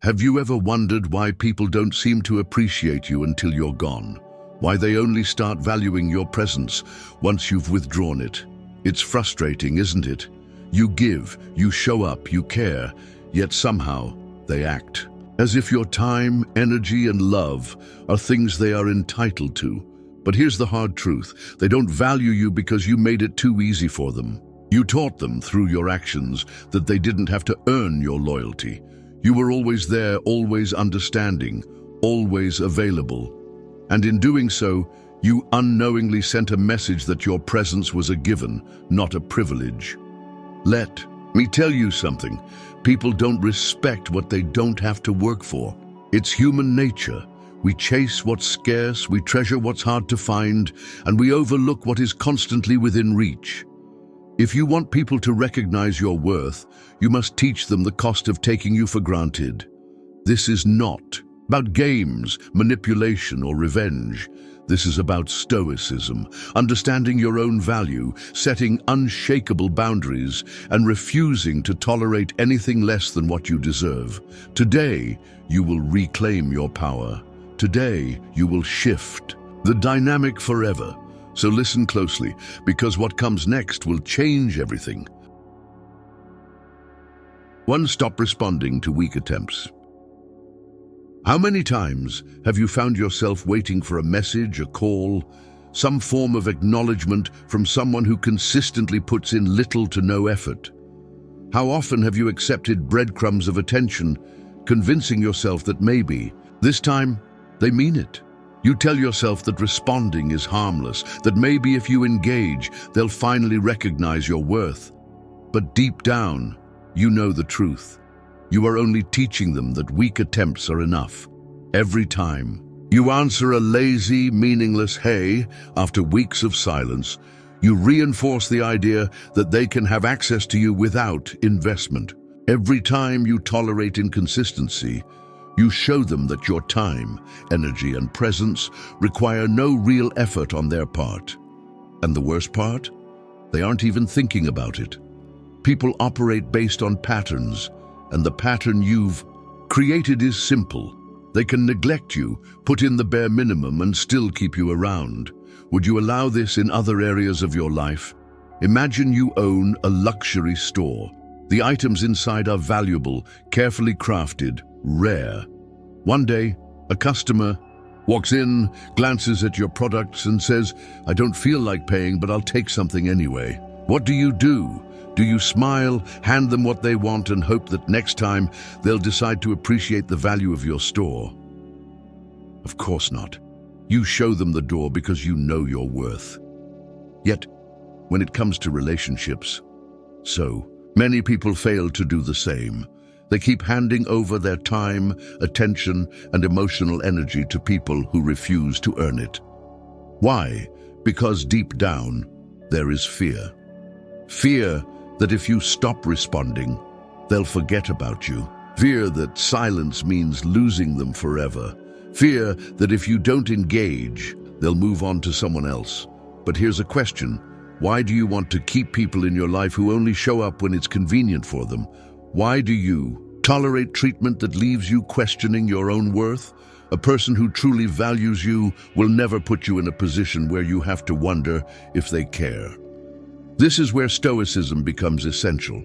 Have you ever wondered why people don't seem to appreciate you until you're gone? Why they only start valuing your presence once you've withdrawn it? It's frustrating, isn't it? You give, you show up, you care, yet somehow they act as if your time, energy, and love are things they are entitled to. But here's the hard truth. They don't value you because you made it too easy for them. You taught them through your actions that they didn't have to earn your loyalty. You were always there, always understanding, always available. And in doing so, you unknowingly sent a message that your presence was a given, not a privilege. Let me tell you something. People don't respect what they don't have to work for. It's human nature. We chase what's scarce, we treasure what's hard to find, and we overlook what is constantly within reach. If you want people to recognize your worth, you must teach them the cost of taking you for granted. This is not about games, manipulation, or revenge. This is about stoicism, understanding your own value, setting unshakable boundaries, and refusing to tolerate anything less than what you deserve. Today, you will reclaim your power. Today, you will shift the dynamic forever. So listen closely, because what comes next will change everything. 1. Stop responding to weak attempts. How many times have you found yourself waiting for a message, a call, some form of acknowledgement from someone who consistently puts in little to no effort? How often have you accepted breadcrumbs of attention, convincing yourself that maybe, this time, they mean it? You tell yourself that responding is harmless, that maybe if you engage, they'll finally recognize your worth. But deep down, you know the truth. You are only teaching them that weak attempts are enough. Every time you answer a lazy, meaningless "hey" after weeks of silence, you reinforce the idea that they can have access to you without investment. Every time you tolerate inconsistency, you show them that your time, energy, and presence require no real effort on their part. And the worst part? They aren't even thinking about it. People operate based on patterns, and the pattern you've created is simple. They can neglect you, put in the bare minimum, and still keep you around. Would you allow this in other areas of your life? Imagine you own a luxury store. The items inside are valuable, carefully crafted, rare. One day, a customer walks in, glances at your products, and says, "I don't feel like paying, but I'll take something anyway." What do? Do you smile, hand them what they want, and hope that next time they'll decide to appreciate the value of your store? Of course not. You show them the door because you know your worth. Yet, when it comes to relationships, so many people fail to do the same. They keep handing over their time, attention, and emotional energy to people who refuse to earn it. Why? Because deep down, there is fear. Fear that if you stop responding, they'll forget about you. Fear that silence means losing them forever. Fear that if you don't engage, they'll move on to someone else. But here's a question. Why do you want to keep people in your life who only show up when it's convenient for them? Why do you tolerate treatment that leaves you questioning your own worth? A person who truly values you will never put you in a position where you have to wonder if they care. This is where Stoicism becomes essential.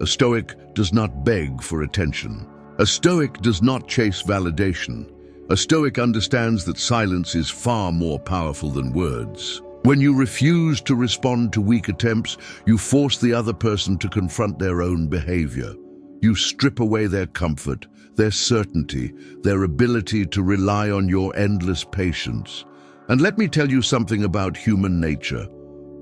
A Stoic does not beg for attention. A Stoic does not chase validation. A Stoic understands that silence is far more powerful than words. When you refuse to respond to weak attempts, you force the other person to confront their own behavior. You strip away their comfort, their certainty, their ability to rely on your endless patience. And let me tell you something about human nature.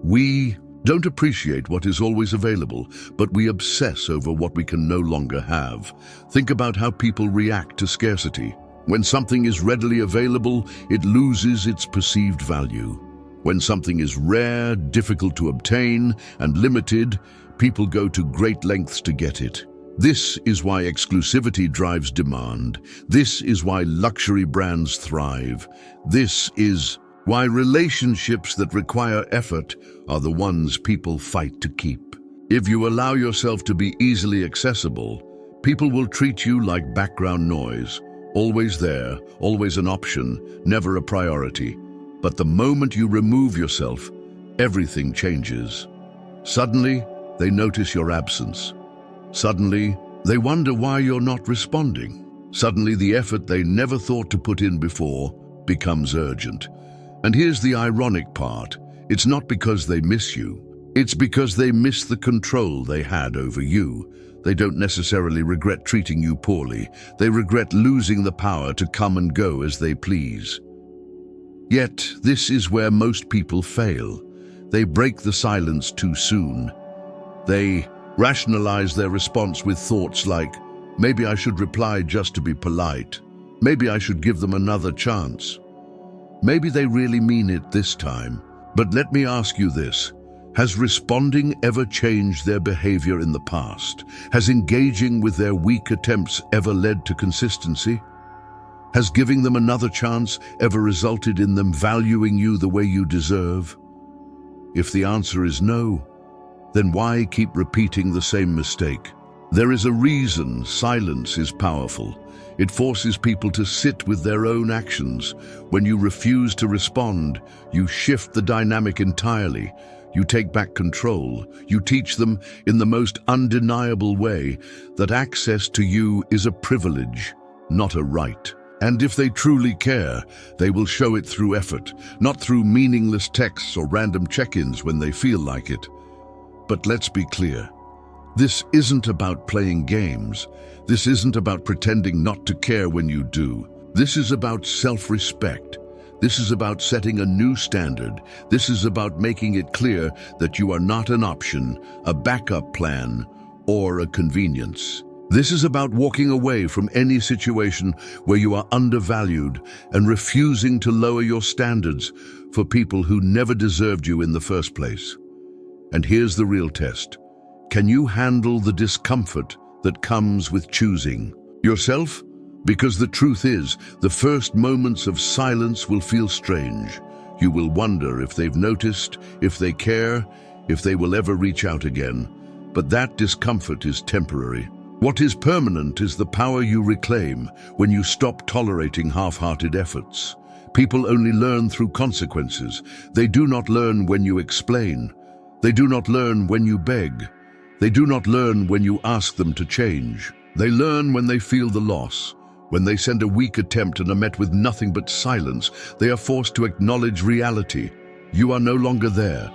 We don't appreciate what is always available, but we obsess over what we can no longer have. Think about how people react to scarcity. When something is readily available, it loses its perceived value. When something is rare, difficult to obtain, and limited, people go to great lengths to get it. This is why exclusivity drives demand. This is why luxury brands thrive. This is why relationships that require effort are the ones people fight to keep. If you allow yourself to be easily accessible, People will treat you like background noise, always there, always an option, never a priority. But the moment you remove yourself, everything changes. Suddenly, they notice your absence. Suddenly, they wonder why you're not responding. Suddenly, the effort they never thought to put in before becomes urgent. And here's the ironic part. It's not because they miss you. It's because they miss the control they had over you. They don't necessarily regret treating you poorly. They regret losing the power to come and go as they please. Yet, this is where most people fail. They break the silence too soon. They rationalize their response with thoughts like, maybe I should reply just to be polite. Maybe I should give them another chance. Maybe they really mean it this time. But let me ask you this. Has responding ever changed their behavior in the past? Has engaging with their weak attempts ever led to consistency? Has giving them another chance ever resulted in them valuing you the way you deserve? If the answer is no, then why keep repeating the same mistake? There is a reason silence is powerful. It forces people to sit with their own actions. When you refuse to respond, you shift the dynamic entirely. You take back control. You teach them in the most undeniable way that access to you is a privilege, not a right. And if they truly care, they will show it through effort, not through meaningless texts or random check-ins when they feel like it. But let's be clear. This isn't about playing games. This isn't about pretending not to care when you do. This is about self-respect. This is about setting a new standard. This is about making it clear that you are not an option, a backup plan, or a convenience. This is about walking away from any situation where you are undervalued and refusing to lower your standards for people who never deserved you in the first place. And here's the real test. Can you handle the discomfort that comes with choosing yourself? Because the truth is, the first moments of silence will feel strange. You will wonder if they've noticed, if they care, if they will ever reach out again. But that discomfort is temporary. What is permanent is the power you reclaim when you stop tolerating half-hearted efforts. People only learn through consequences. They do not learn when you explain. They do not learn when you beg. They do not learn when you ask them to change. They learn when they feel the loss. When they send a weak attempt and are met with nothing but silence, they are forced to acknowledge reality. You are no longer there.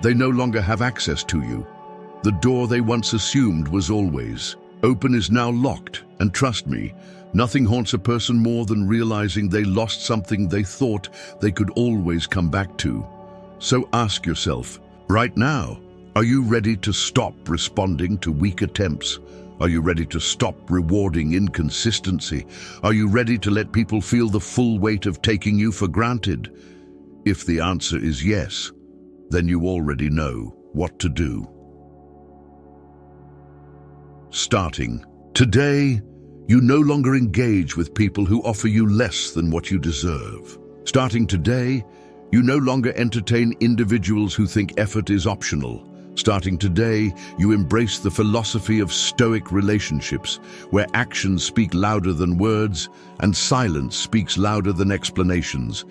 They no longer have access to you. The door they once assumed was always open is now locked, and trust me, nothing haunts a person more than realizing they lost something they thought they could always come back to. So ask yourself, right now, are you ready to stop responding to weak attempts? Are you ready to stop rewarding inconsistency? Are you ready to let people feel the full weight of taking you for granted? If the answer is yes, then you already know what to do. Starting today, you no longer engage with people who offer you less than what you deserve. Starting today, you no longer entertain individuals who think effort is optional. Starting today, you embrace the philosophy of Stoic relationships, where actions speak louder than words and silence speaks louder than explanations.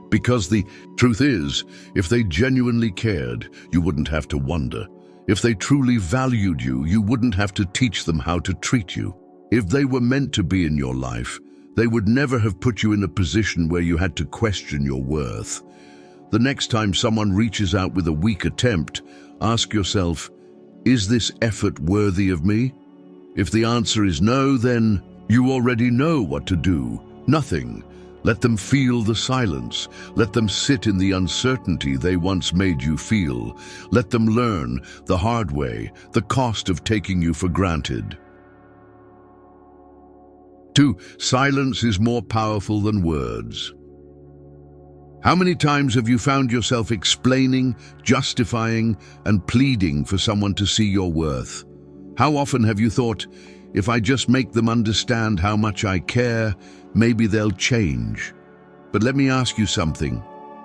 Because the truth is, if they genuinely cared, you wouldn't have to wonder. If they truly valued you, you wouldn't have to teach them how to treat you. If they were meant to be in your life, they would never have put you in a position where you had to question your worth. The next time someone reaches out with a weak attempt, ask yourself, is this effort worthy of me? If the answer is no, then you already know what to do. Nothing. Let them feel the silence. Let them sit in the uncertainty they once made you feel. Let them learn the hard way, the cost of taking you for granted. 2. Silence is more powerful than words. How many times have you found yourself explaining, justifying, and pleading for someone to see your worth? How often have you thought, if I just make them understand how much I care, maybe they'll change? But let me ask you something.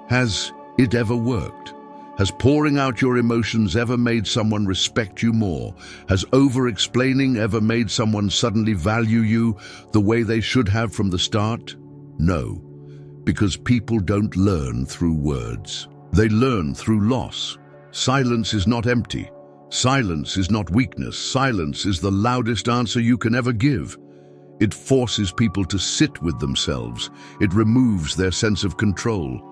Has it ever worked? Has pouring out your emotions ever made someone respect you more? Has over-explaining ever made someone suddenly value you the way they should have from the start? No, because people don't learn through words. They learn through loss. Silence is not empty. Silence is not weakness. Silence is the loudest answer you can ever give. It forces people to sit with themselves. It removes their sense of control.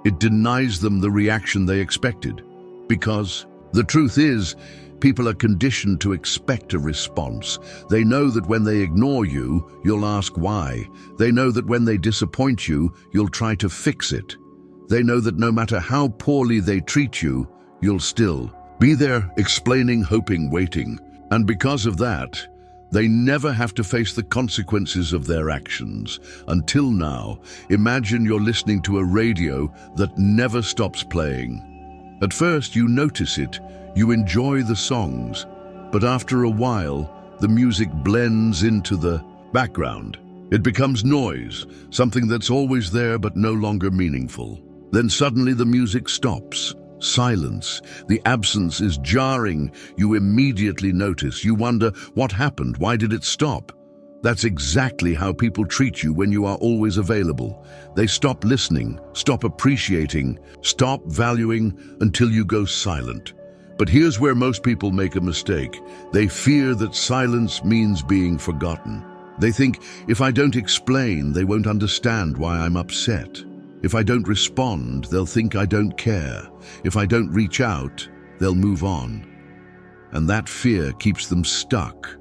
It denies them the reaction they expected. Because the truth is, people are conditioned to expect a response. They know that when they ignore you, you'll ask why. They know that when they disappoint you, you'll try to fix it. They know that no matter how poorly they treat you, you'll still be there, explaining, hoping, waiting. And because of that, they never have to face the consequences of their actions. Until now, imagine you're listening to a radio that never stops playing. At first, you notice it, you enjoy the songs, but after a while, the music blends into the background. It becomes noise, something that's always there but no longer meaningful. Then suddenly the music stops. Silence. The absence is jarring. You immediately notice. You wonder, what happened? Why did it stop? That's exactly how people treat you when you are always available. They stop listening, stop appreciating, stop valuing until you go silent. But here's where most people make a mistake. They fear that silence means being forgotten. They think, if I don't explain, they won't understand why I'm upset. If I don't respond, they'll think I don't care. If I don't reach out, they'll move on. And that fear keeps them stuck,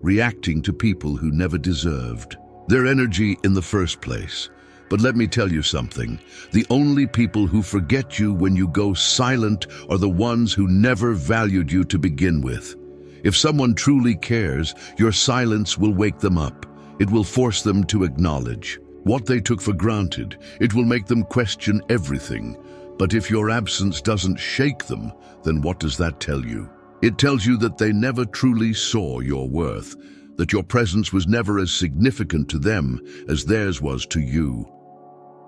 reacting to people who never deserved their energy in the first place. But let me tell you something. The only people who forget you when you go silent are the ones who never valued you to begin with. If someone truly cares, your silence will wake them up. It will force them to acknowledge what they took for granted. It will make them question everything. But if your absence doesn't shake them, then what does that tell you? It tells you that they never truly saw your worth, that your presence was never as significant to them as theirs was to you.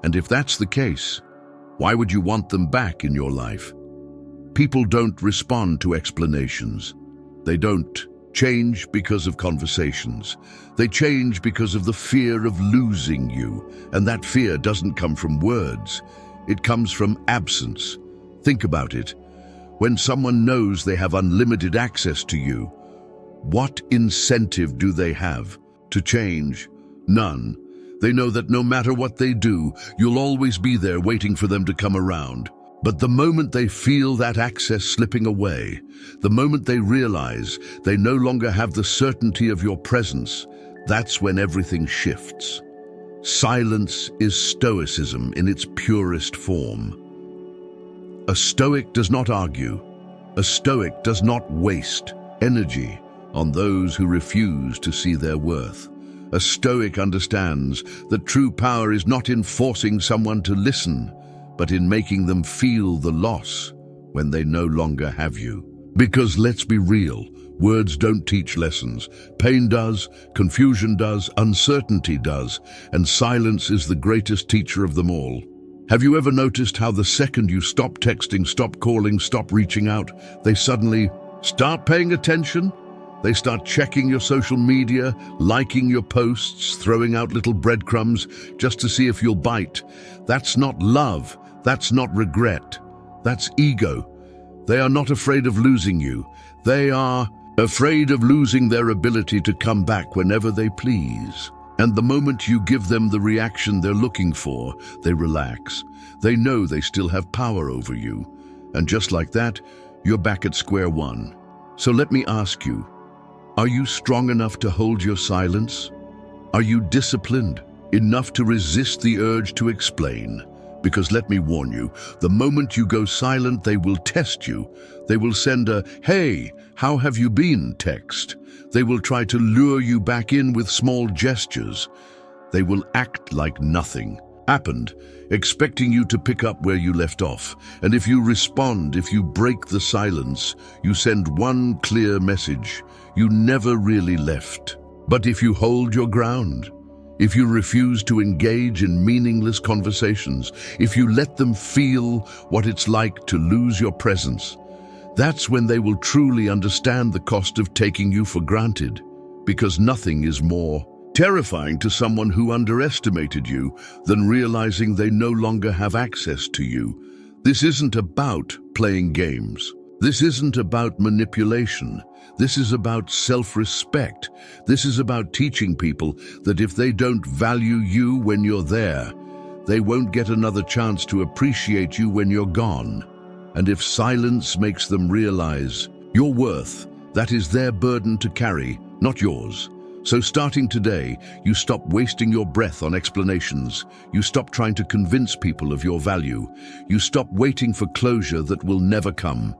And if that's the case, why would you want them back in your life? People don't respond to explanations. They don't change because of conversations. They change because of the fear of losing you. And that fear doesn't come from words. It comes from absence. Think about it. When someone knows they have unlimited access to you, what incentive do they have to change? None. They know that no matter what they do, you'll always be there waiting for them to come around. But the moment they feel that access slipping away, the moment they realize they no longer have the certainty of your presence, that's when everything shifts. Silence is stoicism in its purest form. A Stoic does not argue. A Stoic does not waste energy on those who refuse to see their worth. A Stoic understands that true power is not in forcing someone to listen, but in making them feel the loss when they no longer have you. Because let's be real, words don't teach lessons. Pain does, confusion does, uncertainty does, and silence is the greatest teacher of them all. Have you ever noticed how the second you stop texting, stop calling, stop reaching out, they suddenly start paying attention? They start checking your social media, liking your posts, throwing out little breadcrumbs just to see if you'll bite. That's not love. That's not regret. That's ego. They are not afraid of losing you. They are afraid of losing their ability to come back whenever they please. And the moment you give them the reaction they're looking for, they relax. They know they still have power over you. And just like that, you're back at square one. So let me ask you, are you strong enough to hold your silence? Are you disciplined enough to resist the urge to explain? Because let me warn you, the moment you go silent, they will test you. They will send a, "Hey, how have you been?" text. They will try to lure you back in with small gestures. They will act like nothing happened, expecting you to pick up where you left off. And if you respond, if you break the silence, you send one clear message: you never really left. But if you hold your ground, if you refuse to engage in meaningless conversations, if you let them feel what it's like to lose your presence, that's when they will truly understand the cost of taking you for granted, because nothing is more terrifying to someone who underestimated you than realizing they no longer have access to you. This isn't about playing games. This isn't about manipulation. This is about self-respect. This is about teaching people that if they don't value you when you're there, they won't get another chance to appreciate you when you're gone. And if silence makes them realize your worth, that is their burden to carry, not yours. So starting today, you stop wasting your breath on explanations. You stop trying to convince people of your value. You stop waiting for closure that will never come.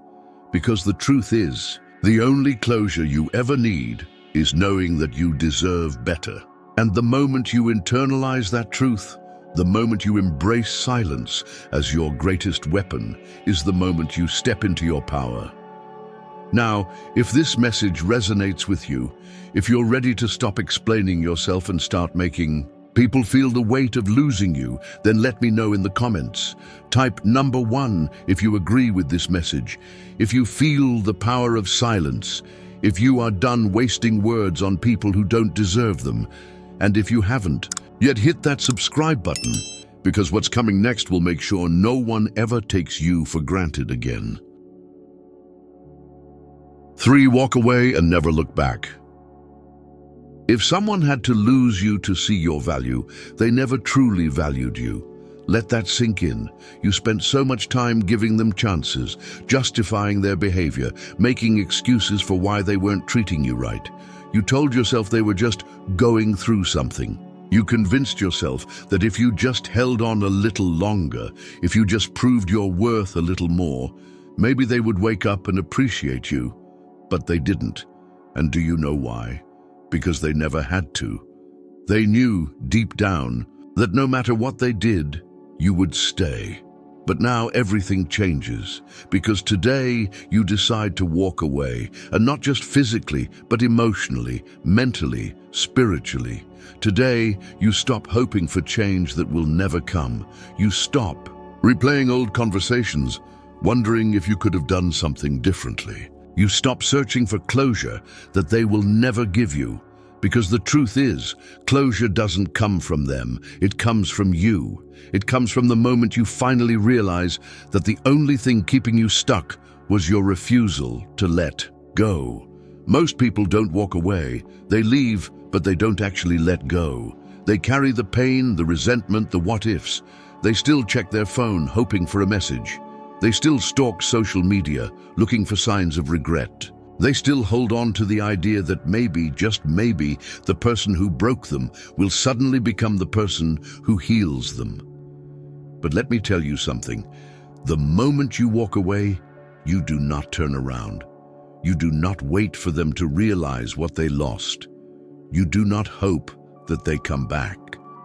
Because the truth is, the only closure you ever need is knowing that you deserve better. And the moment you internalize that truth, the moment you embrace silence as your greatest weapon, is the moment you step into your power. Now, if this message resonates with you, if you're ready to stop explaining yourself and start making people feel the weight of losing you, then let me know in the comments. Type number 1 if you agree with this message, if you feel the power of silence, if you are done wasting words on people who don't deserve them, and if you haven't yet hit that subscribe button, because what's coming next will make sure no one ever takes you for granted again. 3. Walk away and never look back. If someone had to lose you to see your value, they never truly valued you. Let that sink in. You spent so much time giving them chances, justifying their behavior, making excuses for why they weren't treating you right. You told yourself they were just going through something. You convinced yourself that if you just held on a little longer, if you just proved your worth a little more, maybe they would wake up and appreciate you. But they didn't. And do you know why? Because they never had to. They knew deep down that no matter what they did, you would stay. But now everything changes, because today you decide to walk away, and not just physically, but emotionally, mentally, spiritually. Today, you stop hoping for change that will never come. You stop replaying old conversations, wondering if you could have done something differently. You stop searching for closure that they will never give you. Because the truth is, closure doesn't come from them, it comes from you. It comes from the moment you finally realize that the only thing keeping you stuck was your refusal to let go. Most people don't walk away. They leave, but they don't actually let go. They carry the pain, the resentment, the what-ifs. They still check their phone, hoping for a message. They still stalk social media, looking for signs of regret. They still hold on to the idea that maybe, just maybe, the person who broke them will suddenly become the person who heals them. But let me tell you something. The moment you walk away, you do not turn around. You do not wait for them to realize what they lost. You do not hope that they come back.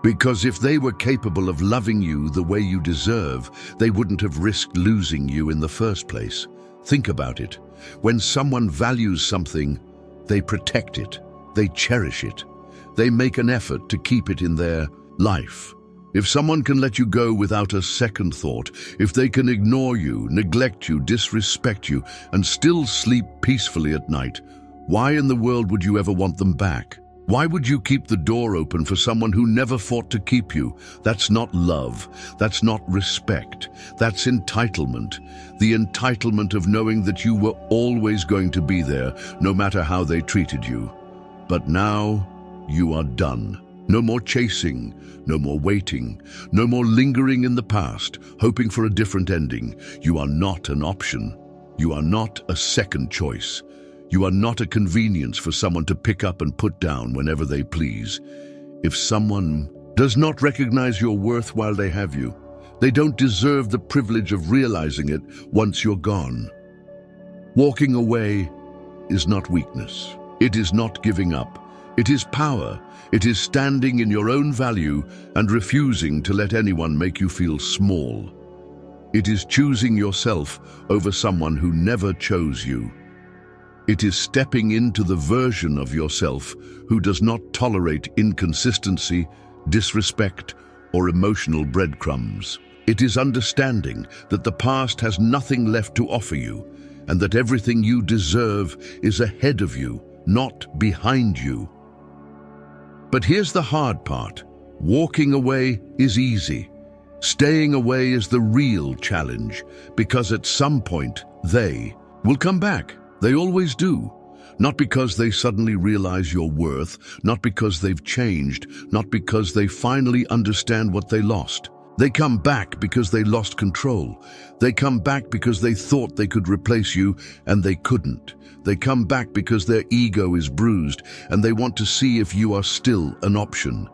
Because if they were capable of loving you the way you deserve, they wouldn't have risked losing you in the first place. Think about it. When someone values something, they protect it, they cherish it, they make an effort to keep it in their life. If someone can let you go without a second thought, if they can ignore you, neglect you, disrespect you, and still sleep peacefully at night, why in the world would you ever want them back? Why would you keep the door open for someone who never fought to keep you? That's not love. That's not respect. That's entitlement. The entitlement of knowing that you were always going to be there, no matter how they treated you. But now, you are done. No more chasing, no more waiting, no more lingering in the past, hoping for a different ending. You are not an option. You are not a second choice. You are not a convenience for someone to pick up and put down whenever they please. If someone does not recognize your worth while they have you, they don't deserve the privilege of realizing it once you're gone. Walking away is not weakness. It is not giving up. It is power. It is standing in your own value and refusing to let anyone make you feel small. It is choosing yourself over someone who never chose you. It is stepping into the version of yourself who does not tolerate inconsistency, disrespect, or emotional breadcrumbs. It is understanding that the past has nothing left to offer you, and that everything you deserve is ahead of you, not behind you. But here's the hard part. Walking away is easy. Staying away is the real challenge, because at some point, they will come back. They always do. Not because they suddenly realize your worth, not because they've changed, not because they finally understand what they lost. They come back because they lost control. They come back because they thought they could replace you, and they couldn't. They come back because their ego is bruised, and they want to see if you are still an option.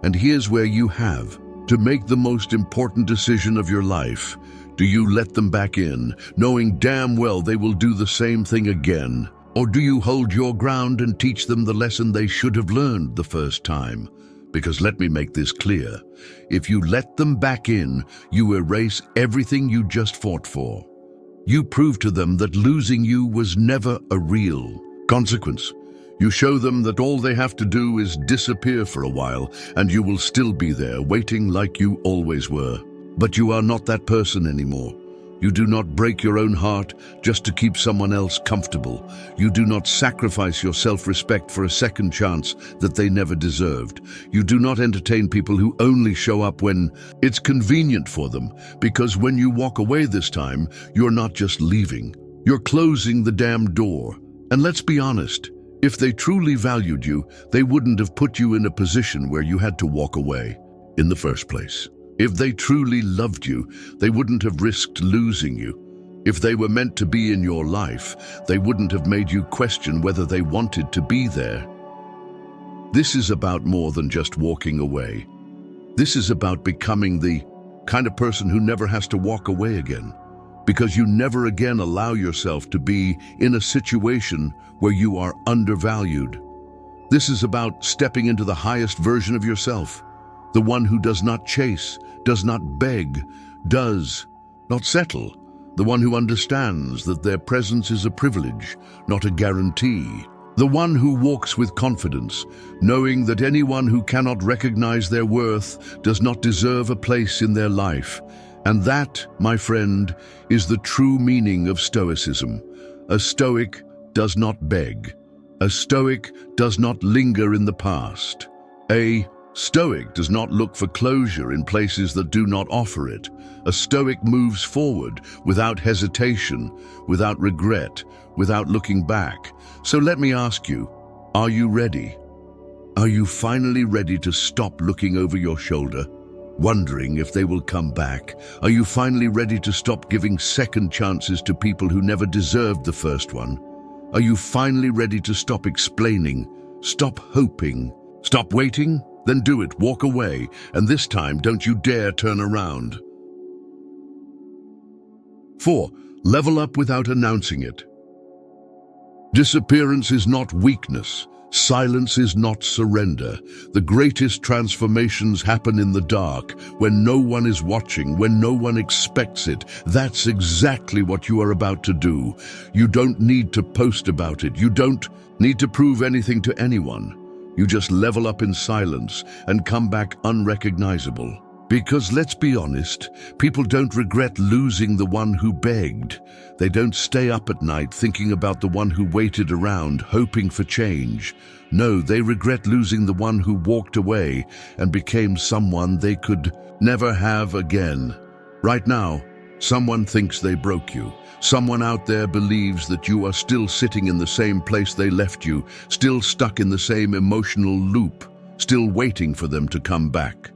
And here's where you have to make the most important decision of your life. Do you let them back in, knowing damn well they will do the same thing again? Or do you hold your ground and teach them the lesson they should have learned the first time? Because let me make this clear. If you let them back in, you erase everything you just fought for. You prove to them that losing you was never a real consequence. You show them that all they have to do is disappear for a while, and you will still be there, waiting like you always were. But you are not that person anymore. You do not break your own heart just to keep someone else comfortable. You do not sacrifice your self-respect for a second chance that they never deserved. You do not entertain people who only show up when it's convenient for them, because when you walk away this time, you're not just leaving. You're closing the damn door. And let's be honest, if they truly valued you, they wouldn't have put you in a position where you had to walk away in the first place. If they truly loved you, they wouldn't have risked losing you. If they were meant to be in your life, they wouldn't have made you question whether they wanted to be there. This is about more than just walking away. This is about becoming the kind of person who never has to walk away again, because you never again allow yourself to be in a situation where you are undervalued. This is about stepping into the highest version of yourself, the one who does not chase, does not beg, does not settle, the one who understands that their presence is a privilege, not a guarantee, the one who walks with confidence, knowing that anyone who cannot recognize their worth does not deserve a place in their life. And that, my friend, is the true meaning of Stoicism. A Stoic does not beg. A Stoic does not linger in the past. A Stoic does not look for closure in places that do not offer it. A Stoic moves forward without hesitation, without regret, without looking back. So let me ask you, are you ready? Are you finally ready to stop looking over your shoulder, wondering if they will come back? Are you finally ready to stop giving second chances to people who never deserved the first one? Are you finally ready to stop explaining, stop hoping, stop waiting? Then do it, walk away, and this time don't you dare turn around. 4. Level up without announcing it. Disappearance is not weakness. Silence is not surrender. The greatest transformations happen in the dark, when no one is watching, when no one expects it. That's exactly what you are about to do. You don't need to post about it. You don't need to prove anything to anyone. You just level up in silence and come back unrecognizable. Because let's be honest, people don't regret losing the one who begged. They don't stay up at night thinking about the one who waited around, hoping for change. No, they regret losing the one who walked away and became someone they could never have again. Right now, someone thinks they broke you. Someone out there believes that you are still sitting in the same place they left you, still stuck in the same emotional loop, still waiting for them to come back.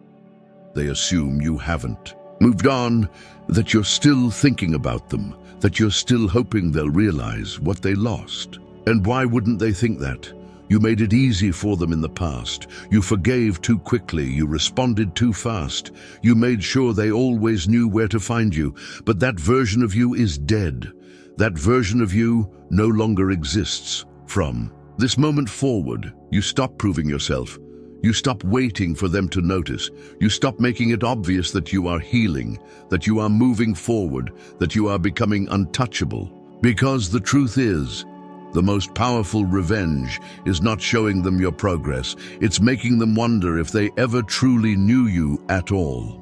They assume you haven't moved on, that you're still thinking about them, that you're still hoping they'll realize what they lost. And why wouldn't they think that? You made it easy for them in the past. You forgave too quickly. You responded too fast. You made sure they always knew where to find you. But that version of you is dead. That version of you no longer exists. From this moment forward, you stop proving yourself. You stop waiting for them to notice. You stop making it obvious that you are healing, that you are moving forward, that you are becoming untouchable. Because the truth is, The most powerful revenge is not showing them your progress. It's making them wonder if they ever truly knew you at all.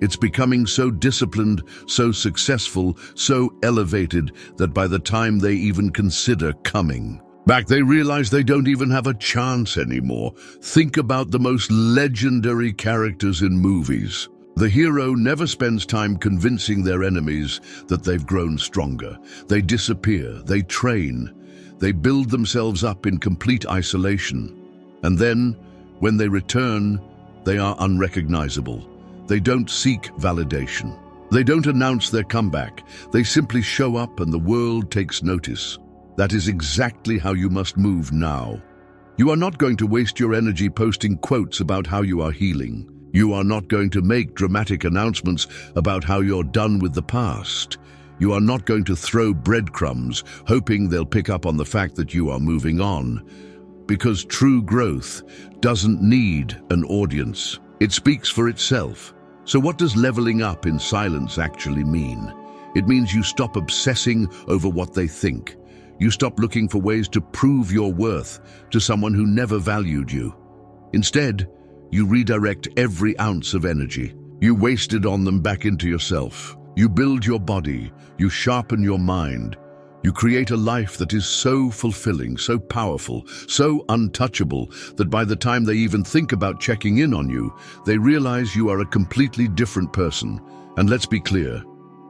It's becoming so disciplined, so successful, so elevated that by the time they even consider coming back, they realize they don't even have a chance anymore. Think about the most legendary characters in movies. The hero never spends time convincing their enemies that they've grown stronger. They disappear, they train, they build themselves up in complete isolation. And then, when they return, they are unrecognizable. They don't seek validation. They don't announce their comeback. They simply show up and the world takes notice. That is exactly how you must move now. You are not going to waste your energy posting quotes about how you are healing. You are not going to make dramatic announcements about how you're done with the past. You are not going to throw breadcrumbs, hoping they'll pick up on the fact that you are moving on. Because true growth doesn't need an audience. It speaks for itself. So what does leveling up in silence actually mean? It means you stop obsessing over what they think. You stop looking for ways to prove your worth to someone who never valued you. Instead, you redirect every ounce of energy you wasted on them back into yourself. You build your body, you sharpen your mind, you create a life that is so fulfilling, so powerful, so untouchable that by the time they even think about checking in on you, they realize you are a completely different person. And let's be clear,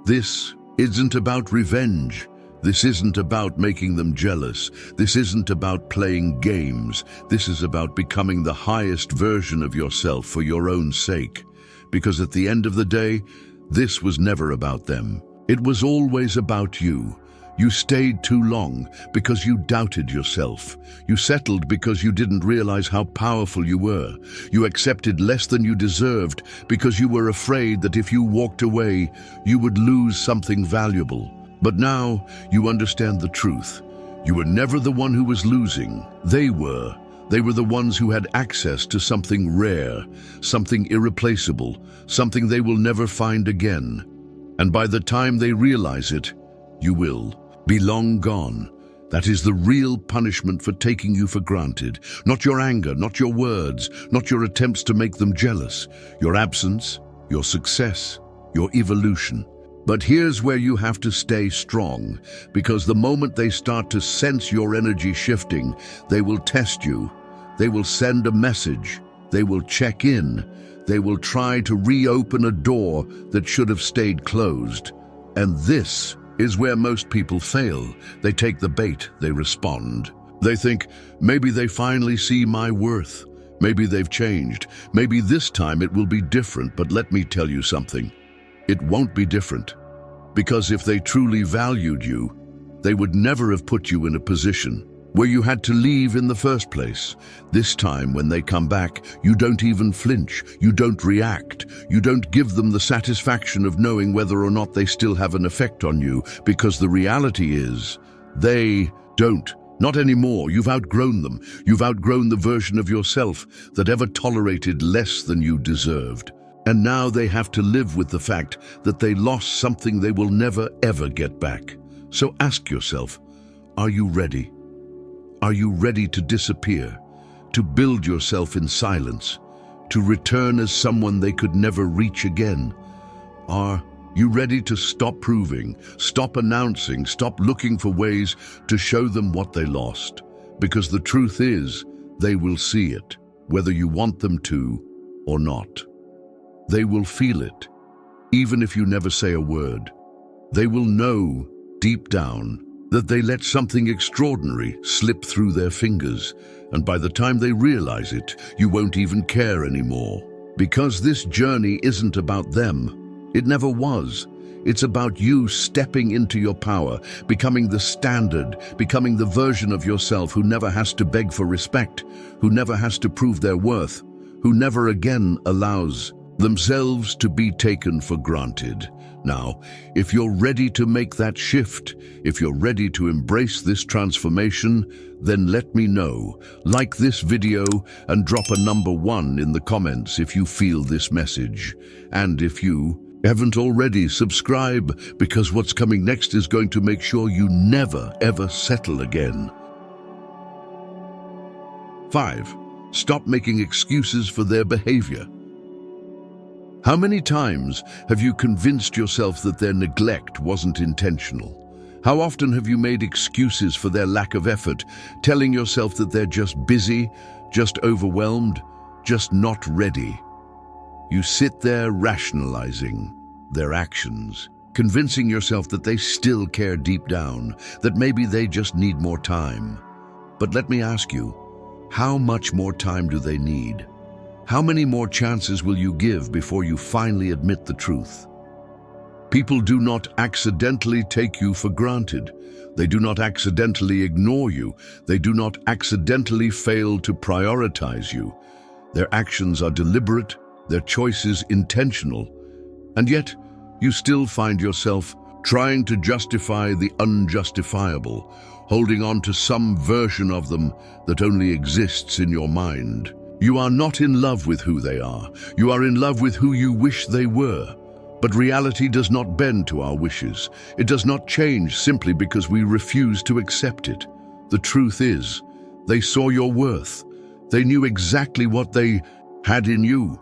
this isn't about revenge. This isn't about making them jealous. This isn't about playing games. This is about becoming the highest version of yourself for your own sake. Because at the end of the day, this was never about them. It was always about you. You stayed too long because you doubted yourself. You settled because you didn't realize how powerful you were. You accepted less than you deserved because you were afraid that if you walked away, you would lose something valuable. But now you understand the truth. You were never the one who was losing. They were. They were the ones who had access to something rare, something irreplaceable, something they will never find again. And by the time they realize it, you will be long gone. That is the real punishment for taking you for granted. Not your anger, not your words, not your attempts to make them jealous. Your absence, your success, your evolution. But here's where you have to stay strong, because the moment they start to sense your energy shifting, they will test you. They will send a message. They will check in. They will try to reopen a door that should have stayed closed. And this is where most people fail. They take the bait, they respond. They think, maybe they finally see my worth. Maybe they've changed. Maybe this time it will be different, but let me tell you something. It won't be different. Because if they truly valued you, they would never have put you in a position where you had to leave in the first place. This time, when they come back, you don't even flinch, you don't react, you don't give them the satisfaction of knowing whether or not they still have an effect on you, because the reality is, they don't. Not anymore. You've outgrown them. You've outgrown the version of yourself that ever tolerated less than you deserved. And now they have to live with the fact that they lost something they will never, ever get back. So ask yourself, are you ready? Are you ready to disappear, to build yourself in silence, to return as someone they could never reach again? Are you ready to stop proving, stop announcing, stop looking for ways to show them what they lost? Because the truth is, they will see it, whether you want them to or not. They will feel it, even if you never say a word. They will know, deep down, that they let something extraordinary slip through their fingers, and by the time they realize it, you won't even care anymore. Because this journey isn't about them. It never was. It's about you stepping into your power, becoming the standard, becoming the version of yourself who never has to beg for respect, who never has to prove their worth, who never again allows themselves to be taken for granted. Now, if you're ready to make that shift, if you're ready to embrace this transformation, then let me know. Like this video and drop a number 1 in the comments if you feel this message. And if you haven't already, subscribe, because what's coming next is going to make sure you never, ever settle again. 5. Stop making excuses for their behavior. How many times have you convinced yourself that their neglect wasn't intentional? How often have you made excuses for their lack of effort, telling yourself that they're just busy, just overwhelmed, just not ready? You sit there rationalizing their actions, convincing yourself that they still care deep down, that maybe they just need more time. But let me ask you, how much more time do they need? How many more chances will you give before you finally admit the truth? People do not accidentally take you for granted. They do not accidentally ignore you. They do not accidentally fail to prioritize you. Their actions are deliberate, their choices intentional. And yet, you still find yourself trying to justify the unjustifiable, holding on to some version of them that only exists in your mind. You are not in love with who they are. You are in love with who you wish they were. But reality does not bend to our wishes. It does not change simply because we refuse to accept it. The truth is, they saw your worth. They knew exactly what they had in you.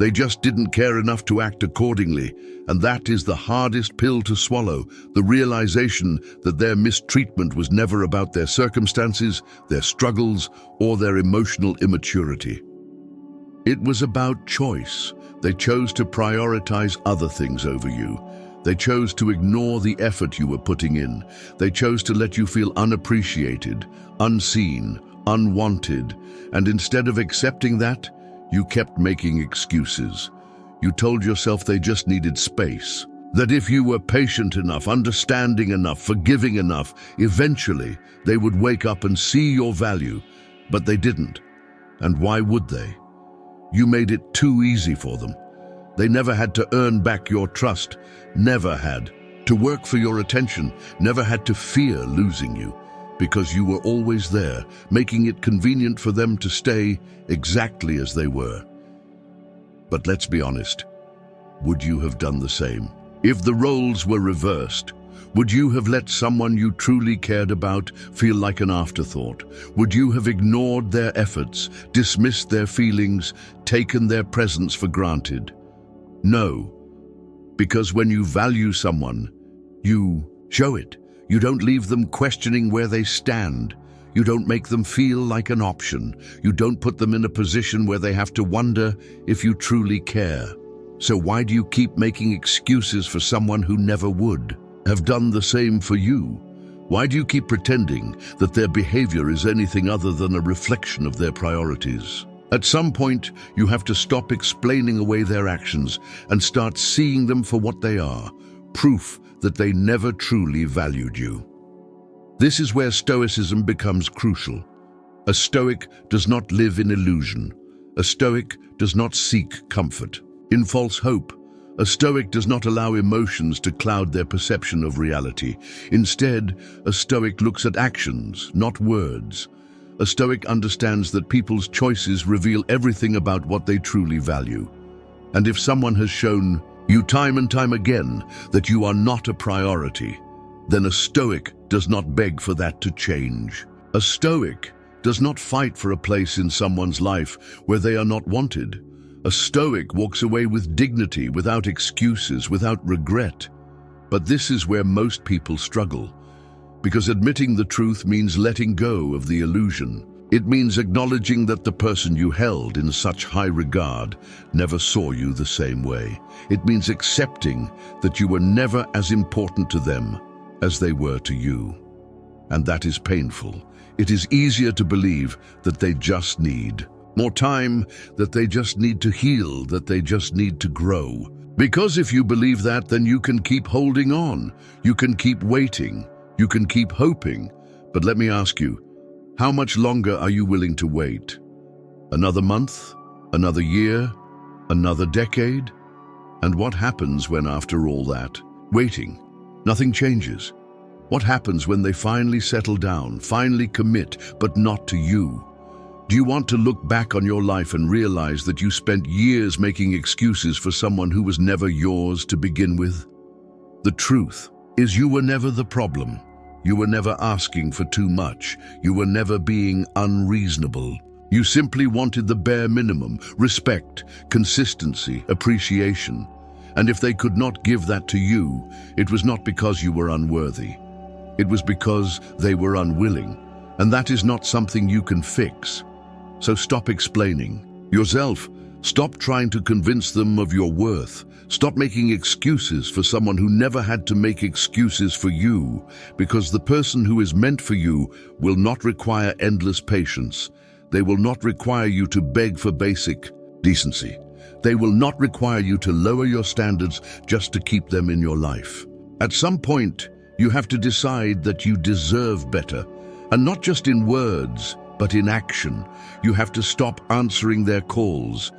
They just didn't care enough to act accordingly, and that is the hardest pill to swallow, the realization that their mistreatment was never about their circumstances, their struggles, or their emotional immaturity. It was about choice. They chose to prioritize other things over you. They chose to ignore the effort you were putting in. They chose to let you feel unappreciated, unseen, unwanted, and instead of accepting that, you kept making excuses. You told yourself they just needed space, that if you were patient enough, understanding enough, forgiving enough, eventually they would wake up and see your value, but they didn't. And why would they? You made it too easy for them. They never had to earn back your trust, never had to work for your attention, never had to fear losing you, because you were always there, making it convenient for them to stay exactly as they were. But let's be honest, would you have done the same? If the roles were reversed, would you have let someone you truly cared about feel like an afterthought? Would you have ignored their efforts, dismissed their feelings, taken their presence for granted? No, because when you value someone, you show it. You don't leave them questioning where they stand. You don't make them feel like an option. You don't put them in a position where they have to wonder if you truly care. So why do you keep making excuses for someone who never would have done the same for you? Why do you keep pretending that their behavior is anything other than a reflection of their priorities? At some point, you have to stop explaining away their actions and start seeing them for what they are, proof that they never truly valued you. This is where Stoicism becomes crucial. A Stoic does not live in illusion. A Stoic does not seek comfort in false hope. A Stoic does not allow emotions to cloud their perception of reality. Instead, a Stoic looks at actions, not words. A Stoic understands that people's choices reveal everything about what they truly value. And if someone has shown you time and time again that you are not a priority, then a Stoic does not beg for that to change. A Stoic does not fight for a place in someone's life where they are not wanted. A Stoic walks away with dignity, without excuses, without regret. But this is where most people struggle, because admitting the truth means letting go of the illusion. It means acknowledging that the person you held in such high regard never saw you the same way. It means accepting that you were never as important to them as they were to you. And that is painful. It is easier to believe that they just need more time, that they just need to heal, that they just need to grow. Because if you believe that, then you can keep holding on. You can keep waiting. You can keep hoping. But let me ask you, how much longer are you willing to wait? Another month? Another year? Another decade? And what happens when, after all that waiting, nothing changes? What happens when they finally settle down, finally commit, but not to you? Do you want to look back on your life and realize that you spent years making excuses for someone who was never yours to begin with? The truth is you were never the problem. You were never asking for too much. You were never being unreasonable. You simply wanted the bare minimum: respect, consistency, appreciation. And if they could not give that to you, it was not because you were unworthy. It was because they were unwilling. And that is not something you can fix. So stop explaining yourself. Stop trying to convince them of your worth. Stop making excuses for someone who never had to make excuses for you, because the person who is meant for you will not require endless patience. They will not require you to beg for basic decency. They will not require you to lower your standards just to keep them in your life. At some point, you have to decide that you deserve better, and not just in words, but in action. You have to stop answering their calls.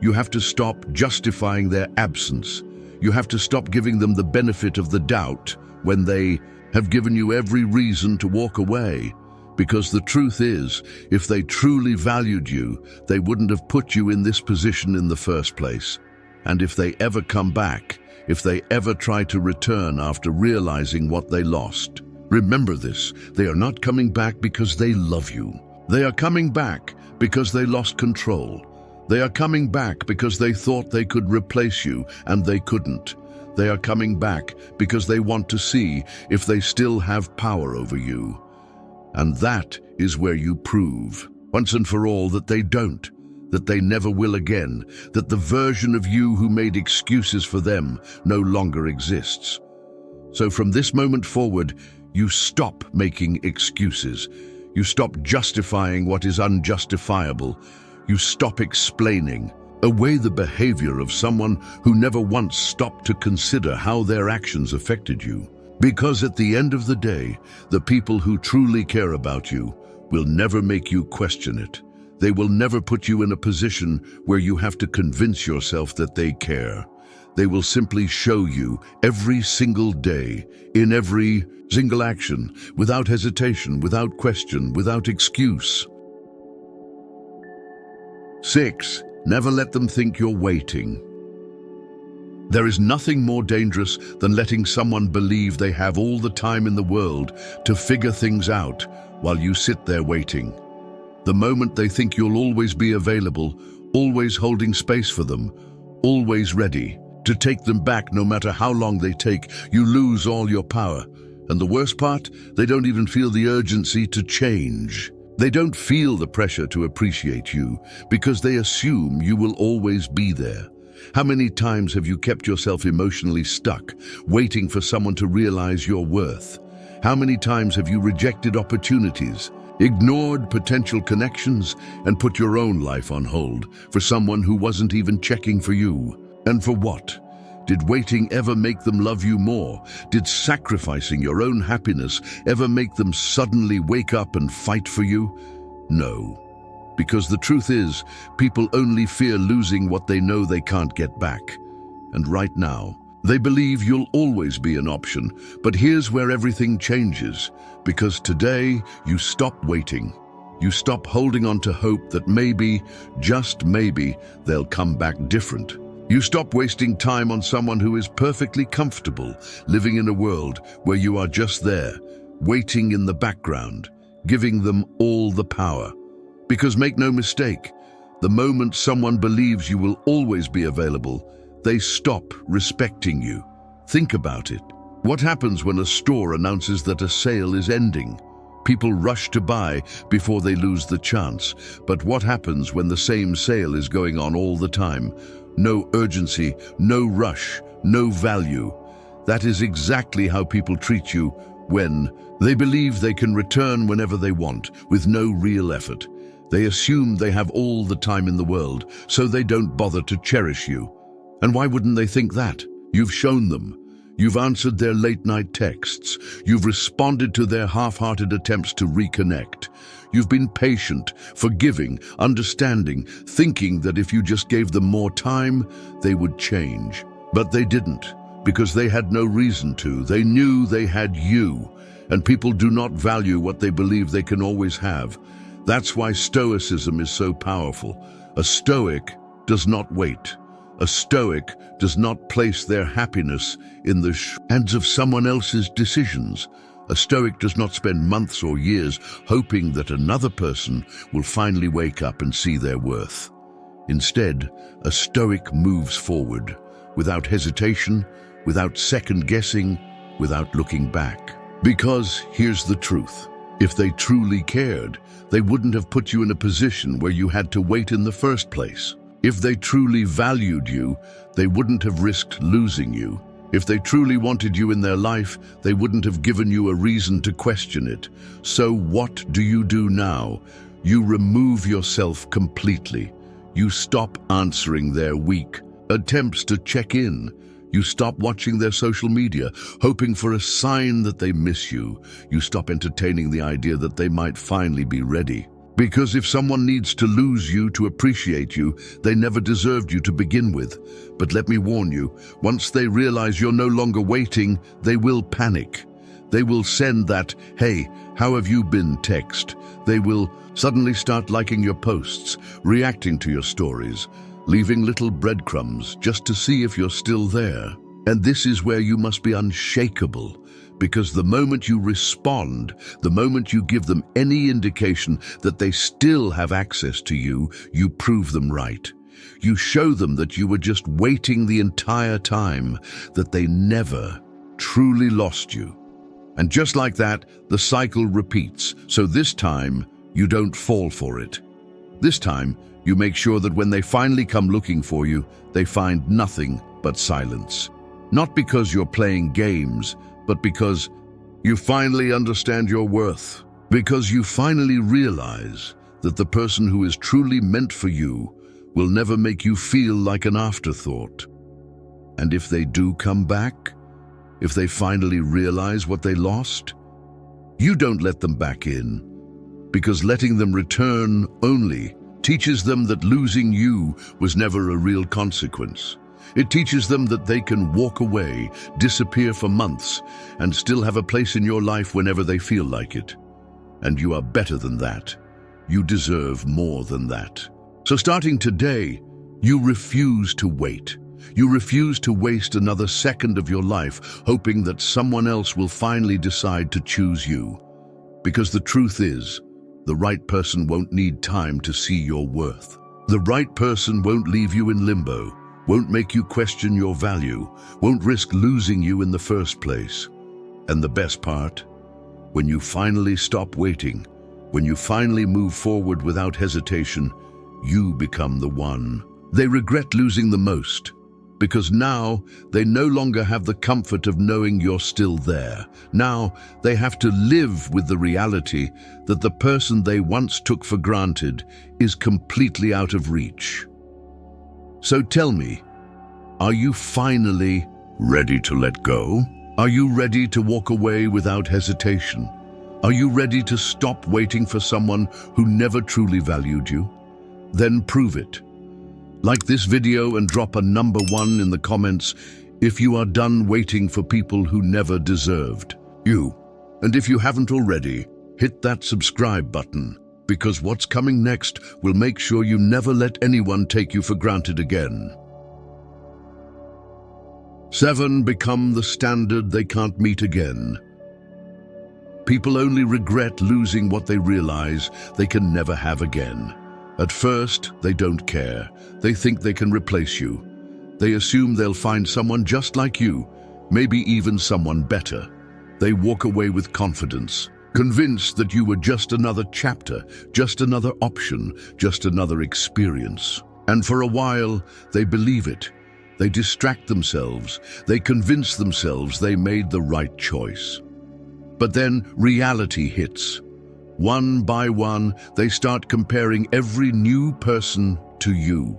You have to stop justifying their absence. You have to stop giving them the benefit of the doubt when they have given you every reason to walk away. Because the truth is, if they truly valued you, they wouldn't have put you in this position in the first place. And if they ever come back, if they ever try to return after realizing what they lost, remember this: they are not coming back because they love you. They are coming back because they lost control. They are coming back because they thought they could replace you, and they couldn't. They are coming back because they want to see if they still have power over you. And that is where you prove, once and for all, that they don't, that they never will again, that the version of you who made excuses for them no longer exists. So from this moment forward, you stop making excuses. You stop justifying what is unjustifiable. You stop explaining away the behavior of someone who never once stopped to consider how their actions affected you. Because at the end of the day, the people who truly care about you will never make you question it. They will never put you in a position where you have to convince yourself that they care. They will simply show you every single day, in every single action, without hesitation, without question, without excuse. 6. Never let them think you're waiting. There is nothing more dangerous than letting someone believe they have all the time in the world to figure things out while you sit there waiting. The moment they think you'll always be available, always holding space for them, always ready to take them back no matter how long they take, you lose all your power. And the worst part, they don't even feel the urgency to change. They don't feel the pressure to appreciate you because they assume you will always be there. How many times have you kept yourself emotionally stuck, waiting for someone to realize your worth? How many times have you rejected opportunities, ignored potential connections, and put your own life on hold for someone who wasn't even checking for you? And for what? Did waiting ever make them love you more? Did sacrificing your own happiness ever make them suddenly wake up and fight for you? No. Because the truth is, people only fear losing what they know they can't get back. And right now, they believe you'll always be an option. But here's where everything changes. Because today, you stop waiting. You stop holding on to hope that maybe, just maybe, they'll come back different. You stop wasting time on someone who is perfectly comfortable, living in a world where you are just there, waiting in the background, giving them all the power. Because make no mistake, the moment someone believes you will always be available, they stop respecting you. Think about it. What happens when a store announces that a sale is ending? People rush to buy before they lose the chance. But what happens when the same sale is going on all the time? No urgency, no rush, no value. That is exactly how people treat you when they believe they can return whenever they want, with no real effort. They assume they have all the time in the world, so they don't bother to cherish you. And why wouldn't they think that? You've shown them. You've answered their late-night texts. You've responded to their half-hearted attempts to reconnect. You've been patient, forgiving, understanding, thinking that if you just gave them more time, they would change. But they didn't, because they had no reason to. They knew they had you, and people do not value what they believe they can always have. That's why Stoicism is so powerful. A Stoic does not wait. A Stoic does not place their happiness in the hands of someone else's decisions. A Stoic does not spend months or years hoping that another person will finally wake up and see their worth. Instead, a Stoic moves forward, without hesitation, without second-guessing, without looking back. Because here's the truth. If they truly cared, they wouldn't have put you in a position where you had to wait in the first place. If they truly valued you, they wouldn't have risked losing you. If they truly wanted you in their life, they wouldn't have given you a reason to question it. So what do you do now? You remove yourself completely. You stop answering their weak attempts to check in. You stop watching their social media, hoping for a sign that they miss you. You stop entertaining the idea that they might finally be ready. Because if someone needs to lose you to appreciate you, they never deserved you to begin with. But let me warn you, once they realize you're no longer waiting, they will panic. They will send that, "Hey, how have you been?" text. They will suddenly start liking your posts, reacting to your stories, leaving little breadcrumbs just to see if you're still there. And this is where you must be unshakable, because the moment you respond, the moment you give them any indication that they still have access to you, you prove them right. You show them that you were just waiting the entire time, that they never truly lost you. And just like that, the cycle repeats. So this time, you don't fall for it. This time, you make sure that when they finally come looking for you, they find nothing but silence. Not because you're playing games, but because you finally understand your worth. Because you finally realize that the person who is truly meant for you will never make you feel like an afterthought. And if they do come back, if they finally realize what they lost, you don't let them back in, because letting them return only teaches them that losing you was never a real consequence. It teaches them that they can walk away, disappear for months, and still have a place in your life whenever they feel like it. And you are better than that. You deserve more than that. So starting today, you refuse to wait. You refuse to waste another second of your life hoping that someone else will finally decide to choose you. Because the truth is, the right person won't need time to see your worth. The right person won't leave you in limbo, won't make you question your value, won't risk losing you in the first place. And the best part, when you finally stop waiting, when you finally move forward without hesitation, you become the one they regret losing the most. Because now they no longer have the comfort of knowing you're still there. Now they have to live with the reality that the person they once took for granted is completely out of reach. So tell me, are you finally ready to let go? Are you ready to walk away without hesitation? Are you ready to stop waiting for someone who never truly valued you? Then prove it. Like this video and drop a number 1 in the comments if you are done waiting for people who never deserved you. And if you haven't already, hit that subscribe button, because what's coming next will make sure you never let anyone take you for granted again. 7. Become the standard they can't meet again. People only regret losing what they realize they can never have again. At first, they don't care. They think they can replace you. They assume they'll find someone just like you, maybe even someone better. They walk away with confidence, convinced that you were just another chapter, just another option, just another experience. And for a while, they believe it. They distract themselves. They convince themselves they made the right choice. But then reality hits. One by one, they start comparing every new person to you.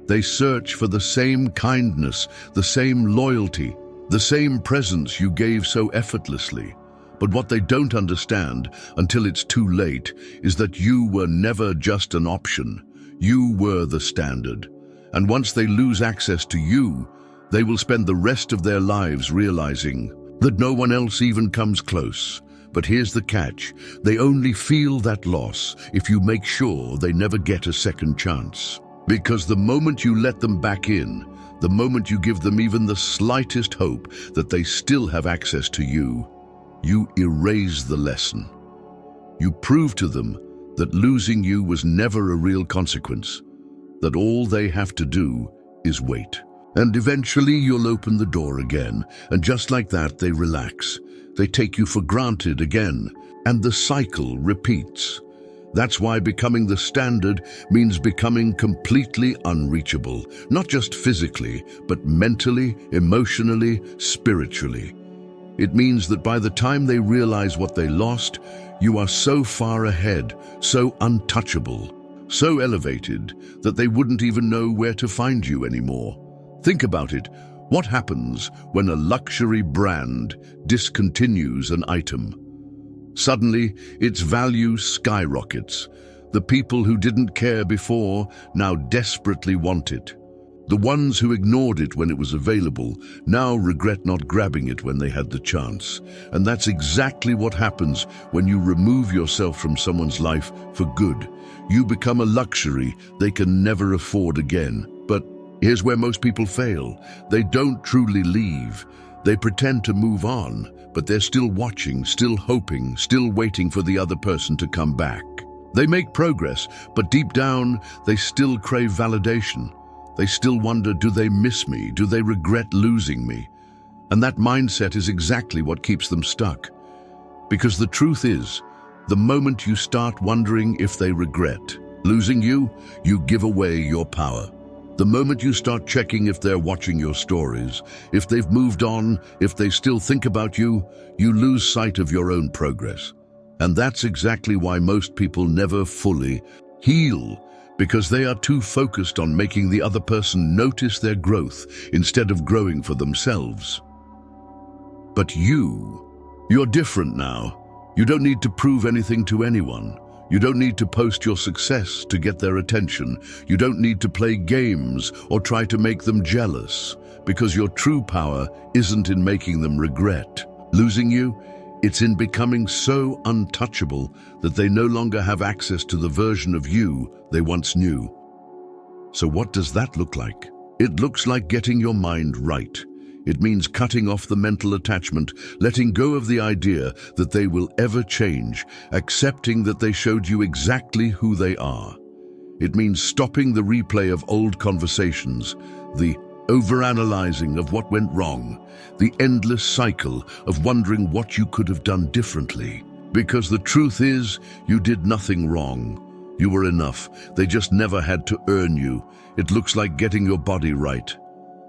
They search for the same kindness, the same loyalty, the same presence you gave so effortlessly. But what they don't understand, until it's too late, is that you were never just an option. You were the standard. And once they lose access to you, they will spend the rest of their lives realizing that no one else even comes close. But here's the catch. They only feel that loss if you make sure they never get a second chance. Because the moment you let them back in, the moment you give them even the slightest hope that they still have access to you, you erase the lesson. You prove to them that losing you was never a real consequence, that all they have to do is wait. And eventually you'll open the door again, and just like that they relax. They take you for granted again, and the cycle repeats. That's why becoming the standard means becoming completely unreachable, not just physically, but mentally, emotionally, spiritually. It means that by the time they realize what they lost, you are so far ahead, so untouchable, so elevated that they wouldn't even know where to find you anymore. Think about it. What happens when a luxury brand discontinues an item? Suddenly, its value skyrockets. The people who didn't care before now desperately want it. The ones who ignored it when it was available now regret not grabbing it when they had the chance. And that's exactly what happens when you remove yourself from someone's life for good. You become a luxury they can never afford again. But here's where most people fail. They don't truly leave. They pretend to move on, but they're still watching, still hoping, still waiting for the other person to come back. They make progress, but deep down, they still crave validation. They still wonder, do they miss me? Do they regret losing me? And that mindset is exactly what keeps them stuck. Because the truth is, the moment you start wondering if they regret losing you, you give away your power. The moment you start checking if they're watching your stories, if they've moved on, if they still think about you, you lose sight of your own progress. And that's exactly why most people never fully heal, because they are too focused on making the other person notice their growth instead of growing for themselves. But you're different now. You don't need to prove anything to anyone. You don't need to post your success to get their attention. You don't need to play games or try to make them jealous, because your true power isn't in making them regret losing you. It's in becoming so untouchable that they no longer have access to the version of you they once knew. So what does that look like? It looks like getting your mind right. It means cutting off the mental attachment, letting go of the idea that they will ever change, accepting that they showed you exactly who they are. It means stopping the replay of old conversations, the overanalyzing of what went wrong, the endless cycle of wondering what you could have done differently. Because the truth is, you did nothing wrong. You were enough. They just never had to earn you. It looks like getting your body right.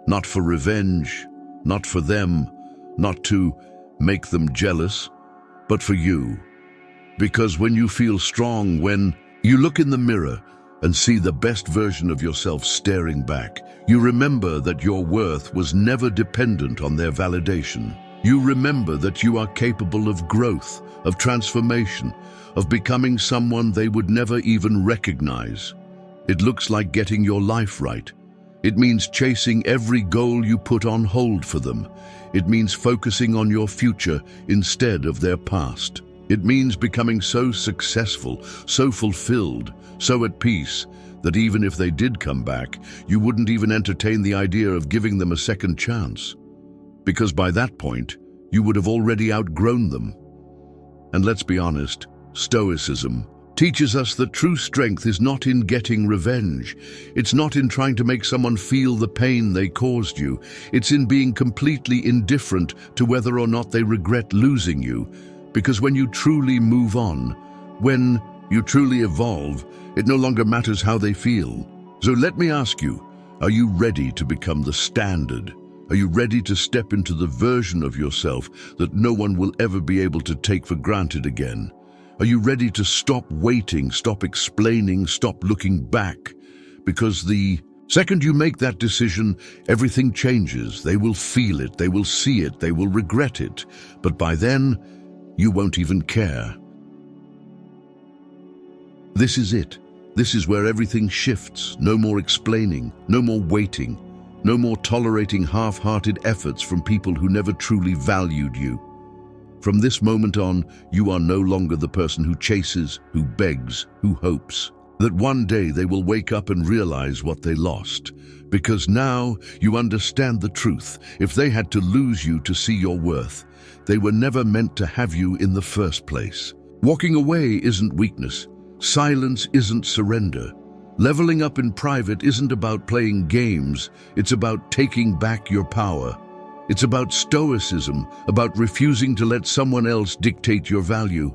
Not for revenge, not for them, not to make them jealous, but for you. Because when you feel strong, when you look in the mirror and see the best version of yourself staring back, you remember that your worth was never dependent on their validation. You remember that you are capable of growth, of transformation, of becoming someone they would never even recognize. It looks like getting your life right. It means chasing every goal you put on hold for them. It means focusing on your future instead of their past. It means becoming so successful, so fulfilled, so at peace, that even if they did come back, you wouldn't even entertain the idea of giving them a second chance. Because by that point, you would have already outgrown them. And let's be honest, Stoicism teaches us that true strength is not in getting revenge. It's not in trying to make someone feel the pain they caused you. It's in being completely indifferent to whether or not they regret losing you. Because when you truly move on, when you truly evolve, it no longer matters how they feel. So let me ask you, are you ready to become the standard? Are you ready to step into the version of yourself that no one will ever be able to take for granted again? Are you ready to stop waiting, stop explaining, stop looking back? Because the second you make that decision, everything changes. They will feel it, they will see it, they will regret it. But by then, you won't even care. This is it. This is where everything shifts. No more explaining, no more waiting, no more tolerating half-hearted efforts from people who never truly valued you. From this moment on, you are no longer the person who chases, who begs, who hopes that one day they will wake up and realize what they lost. Because now you understand the truth. If they had to lose you to see your worth, they were never meant to have you in the first place. Walking away isn't weakness. Silence isn't surrender. Leveling up in private isn't about playing games. It's about taking back your power. It's about stoicism, about refusing to let someone else dictate your value.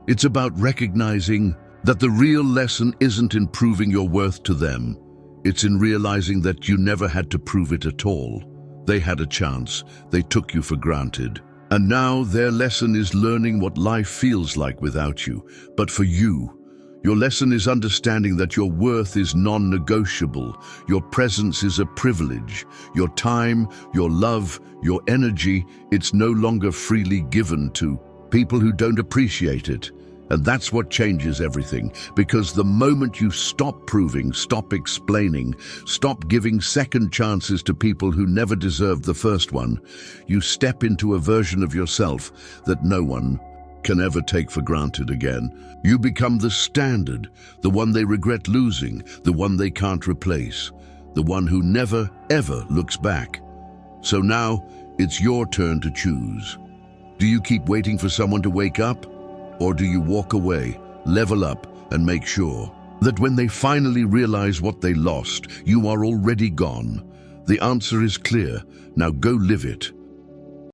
It's about recognizing that the real lesson isn't in proving your worth to them. It's in realizing that you never had to prove it at all. They had a chance. They took you for granted. And now their lesson is learning what life feels like without you. But for you, your lesson is understanding that your worth is non-negotiable. Your presence is a privilege. Your time, your love, your energy, it's no longer freely given to people who don't appreciate it. And that's what changes everything, because the moment you stop proving, stop explaining, stop giving second chances to people who never deserved the first one, you step into a version of yourself that no one can ever take for granted again. You become the standard, the one they regret losing, the one they can't replace, the one who never, ever looks back. So now, it's your turn to choose. Do you keep waiting for someone to wake up? Or do you walk away, level up, and make sure that when they finally realize what they lost, you are already gone? The answer is clear. Now go live it.